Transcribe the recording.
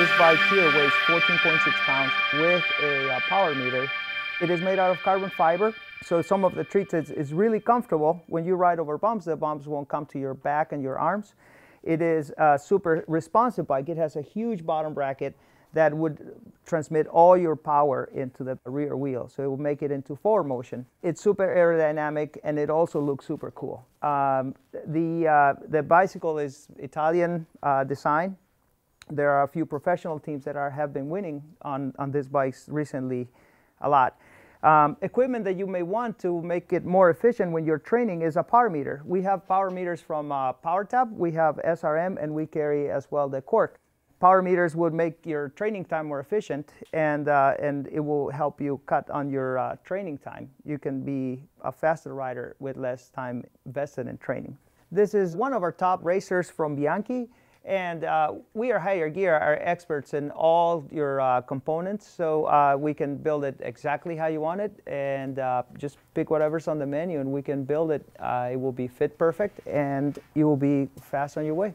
This bike here weighs 14.6 pounds with a power meter. It is made out of carbon fiber, so some of the treats is really comfortable. When you ride over bumps, the bumps won't come to your back and your arms. It is a super responsive bike. It has a huge bottom bracket that would transmit all your power into the rear wheel, so it will make it into forward motion. It's super aerodynamic, and it also looks super cool. The bicycle is Italian design. There are a few professional teams that have been winning on these bikes recently a lot. Equipment that you may want to make it more efficient when you're training is a power meter. We have power meters from PowerTap, we have SRM, and we carry as well the Cork. Power meters would make your training time more efficient, and it will help you cut on your training time. You can be a faster rider with less time invested in training. This is one of our top racers from Bianchi. And we are Higher Gear are experts in all your components, so we can build it exactly how you want it, and just pick whatever's on the menu and we can build it. It will be fit perfect, and you will be fast on your way.